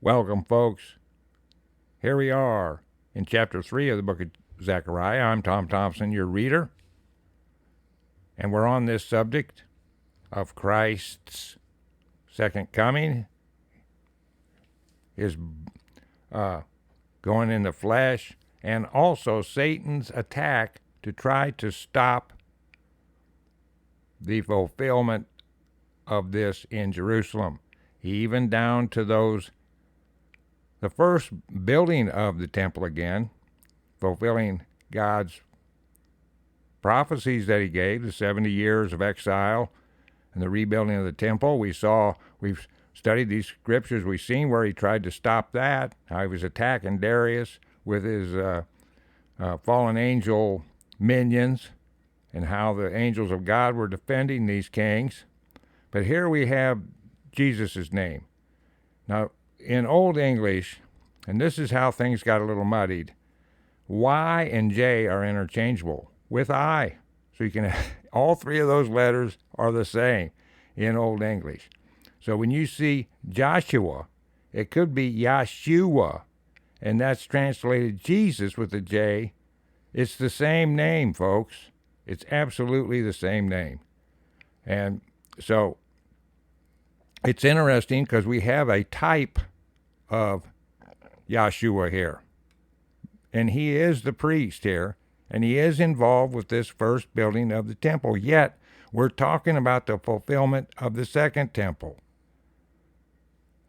Welcome, folks. Here we are in Chapter 3 of the Book of Zechariah. I'm Tom Thompson, your reader, and we're on this subject of Christ's second coming, his going in the flesh, and also Satan's attack to try to stop the fulfillment of this in Jerusalem, even down to the first building of the temple again, fulfilling God's prophecies that he gave, the 70 years of exile and the rebuilding of the temple. We've studied these scriptures. We've seen where he tried to stop that, how he was attacking Darius with his fallen angel minions, and how the angels of God were defending these kings. But here we have Jesus' name. Now, in Old English, and this is how things got a little muddied, Y and J are interchangeable with I. So you can, all three of those letters are the same in Old English. So when you see Joshua, it could be Yahshua, and that's translated Jesus with a J. It's the same name, folks. It's absolutely the same name. And so it's interesting because we have a type of Yahshua here. And he is the priest here, and he is involved with this first building of the temple. Yet, we're talking about the fulfillment of the second temple.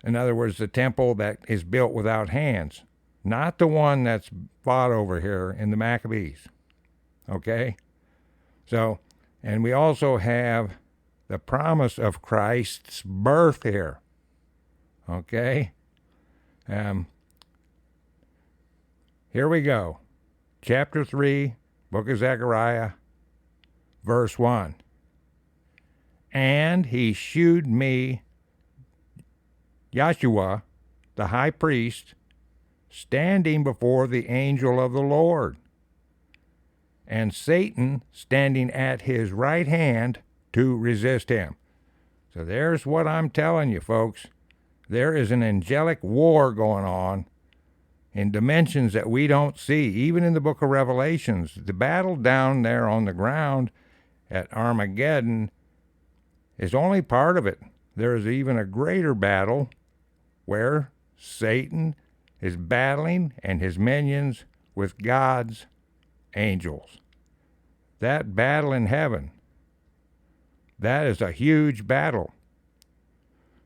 In other words, the temple that is built without hands, not the one that's fought over here in the Maccabees. Okay? So, and we also have the promise of Christ's birth here. Okay? Here we go. Chapter 3, Book of Zechariah, verse 1. And he shewed me Yahshua, the high priest, standing before the angel of the Lord, and Satan standing at his right hand to resist him. So there's what I'm telling you, folks. There is an angelic war going on in dimensions that we don't see, even in the book of Revelations. The battle down there on the ground at Armageddon is only part of it. There is even a greater battle where Satan is battling and his minions with God's angels. That battle in heaven, that is a huge battle.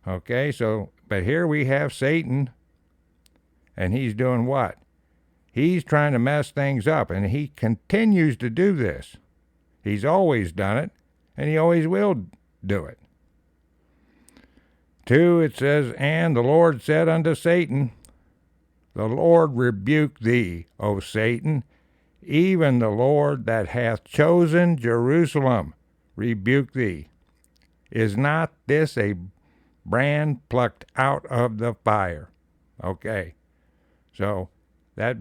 Okay, so, but here we have Satan, and he's doing what? He's trying to mess things up, and he continues to do this. He's always done it, and he always will do it. 2, it says, And the Lord said unto Satan, The Lord rebuke thee, O Satan, even the Lord that hath chosen Jerusalem rebuke thee. Is not this a brand plucked out of the fire? Okay. So that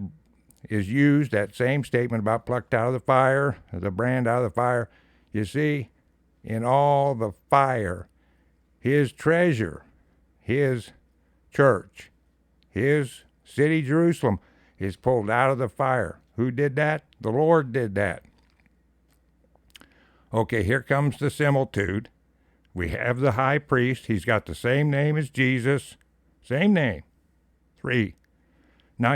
is used, that same statement about plucked out of the fire, the brand out of the fire. You see, in all the fire, his treasure, his church, his city Jerusalem is pulled out of the fire. Who did that? The Lord did that. Okay, here comes the similitude. We have the high priest. He's got the same name as Jesus. Same name. 3. Now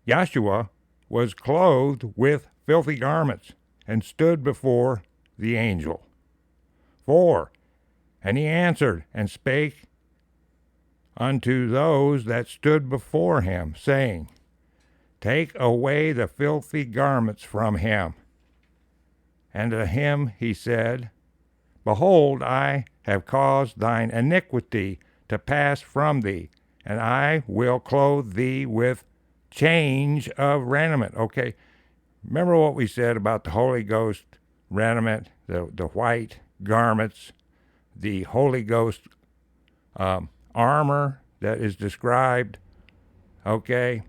Yahshua was clothed with filthy garments and stood before the angel. 4. And he answered and spake unto those that stood before him, saying, Take away the filthy garments from him. And to him he said, Behold, I have caused thine iniquity to pass from thee, and I will clothe thee with change of raiment. Okay, remember what we said about the Holy Ghost raiment, the white garments, the Holy Ghost armor that is described. Okay,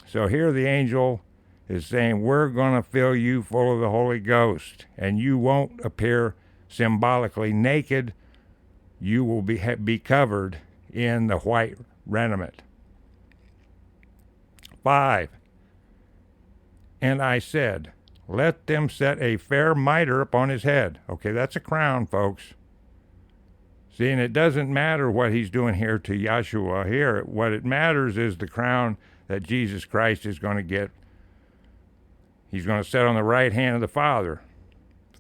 so here the angel is saying, we're going to fill you full of the Holy Ghost, and you won't appear symbolically naked. You will be covered in the white raiment. 5. And I said, let them set a fair mitre upon his head. Okay, that's a crown, folks. See, and it doesn't matter what he's doing here to Yahshua here. What it matters is the crown that Jesus Christ is going to get. He's going to sit on the right hand of the Father.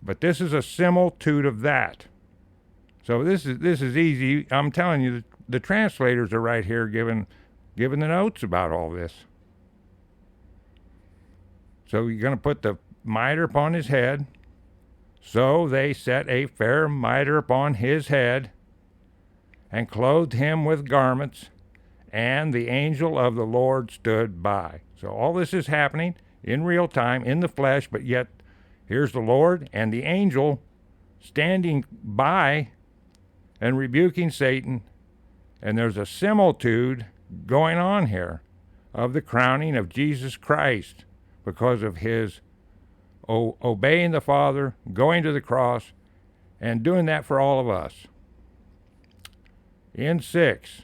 But this is a similitude of that. So this is easy. I'm telling you, the translators are right here giving the notes about all this. So you're going to put the mitre upon his head. So they set a fair mitre upon his head, and clothed him with garments, and the angel of the Lord stood by. So all this is happening in real time, in the flesh, but yet here's the Lord and the angel standing by and rebuking Satan. And there's a similitude going on here of the crowning of Jesus Christ because of his obeying the Father, going to the cross, and doing that for all of us. In 6,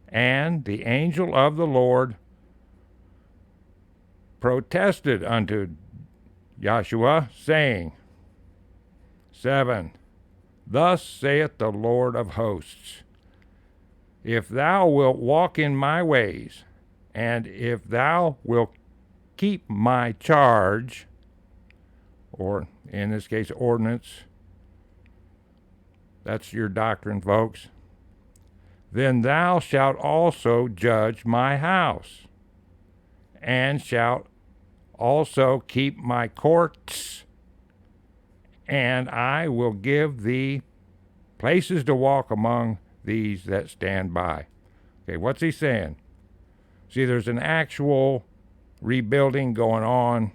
and the angel of the Lord protested unto Yahshua, saying, 7, thus saith the Lord of hosts, if thou wilt walk in my ways, and if thou wilt keep my charge, or in this case, ordinance, that's your doctrine, folks, then thou shalt also judge my house, and shalt also keep my courts, and I will give thee places to walk among these that stand by. Okay, what's he saying? See, there's an actual rebuilding going on.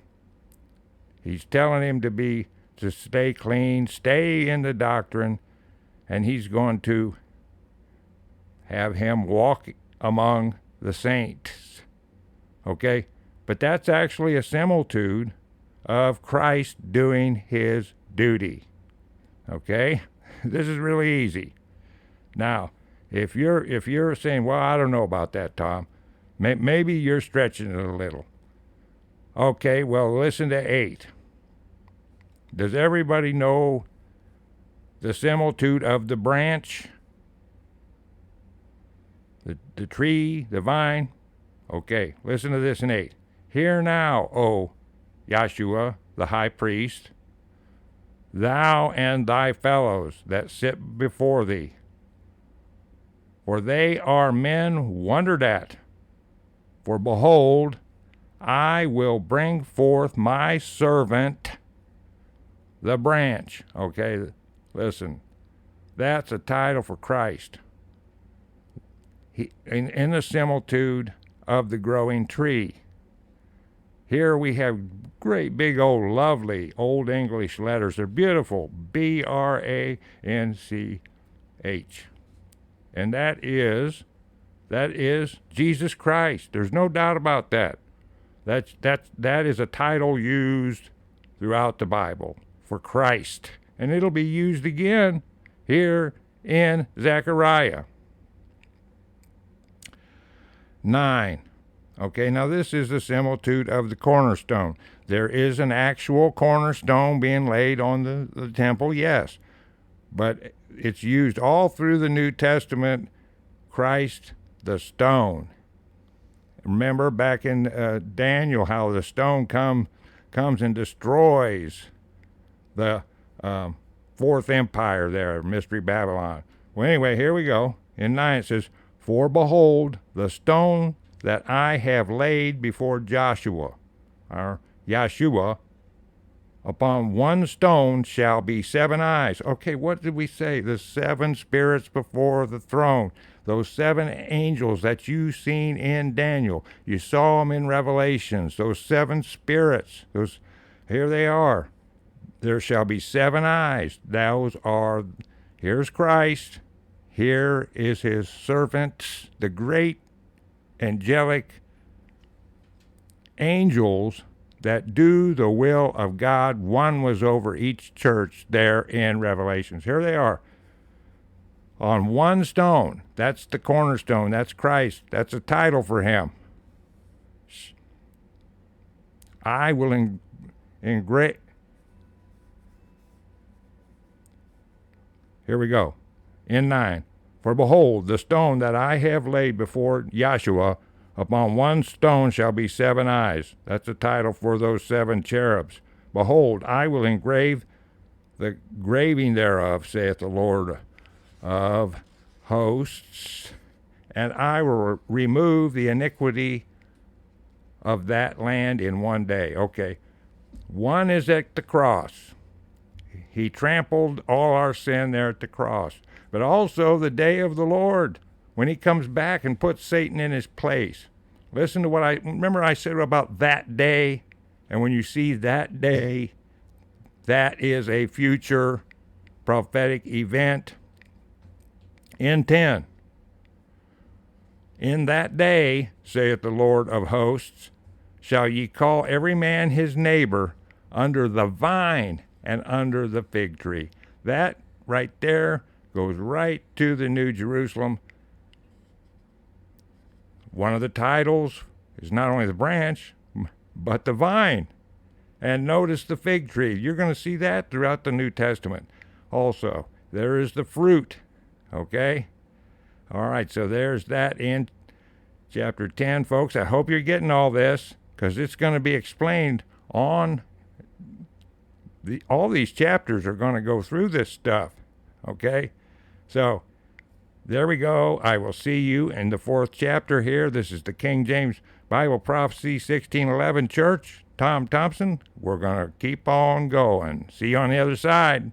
He's telling him to stay clean, stay in the doctrine, and he's going to have him walk among the saints. Okay? But that's actually a similitude of Christ doing his duty. Okay? This is really easy. Now, if you're saying, well, I don't know about that, Tom, maybe you're stretching it a little. Okay, well, listen to 8. Does everybody know the similitude of the branch? The tree, the vine. Okay, listen to this in 8. Hear now, O Yahshua, the high priest, thou and thy fellows that sit before thee, for they are men wondered at. For behold, I will bring forth my servant, the branch. Okay, listen, that's a title for Christ. In the similitude of the growing tree. Here we have great big old lovely old English letters. They're beautiful. B-R-A-N-C-H. And that is Jesus Christ. There's no doubt about that. That is a title used throughout the Bible for Christ. And it'll be used again here in Zechariah 9. Okay, now this is the similitude of the cornerstone. There is an actual cornerstone being laid on the temple, yes. But it's used all through the New Testament, Christ the stone. Remember back in Daniel how the stone comes and destroys the fourth empire there, Mystery Babylon. Well, anyway, here we go. In 9 it says, for behold, the stone that I have laid before Joshua, or Yahshua, upon one stone shall be 7 eyes. Okay, what did we say? The 7 spirits before the throne. Those 7 angels that you seen in Daniel. You saw them in Revelations. Those 7 spirits. Here they are. There shall be 7 eyes. Here's Christ. Here is his servants, the great angelic angels that do the will of God. One was over each church there in Revelations. Here they are. On one stone. That's the cornerstone. That's Christ. That's a title for him. I will engrave. Here we go. In 9. For behold, the stone that I have laid before Yahshua, upon one stone shall be 7 eyes. That's the title for those 7 cherubs. Behold, I will engrave the graving thereof, saith the Lord of hosts, and I will remove the iniquity of that land in one day. Okay. One is at the cross. He trampled all our sin there at the cross. But also the day of the Lord, when he comes back and puts Satan in his place. Listen to what I said about that day. And when you see that day, that is a future prophetic event. In 10. In that day, saith the Lord of hosts, shall ye call every man his neighbor under the vine and under the fig tree. That right there goes right to the New Jerusalem. One of the titles is not only the branch, but the vine. And notice the fig tree. You're going to see that throughout the New Testament. Also, there is the fruit. Okay? All right, so there's that in chapter 10, folks. I hope you're getting all this, because it's going to be explained on all these chapters are going to go through this stuff. Okay? So, there we go. I will see you in the 4th chapter here. This is the King James Bible Prophecy 1611 Church. Tom Thompson. We're going to keep on going. See you on the other side.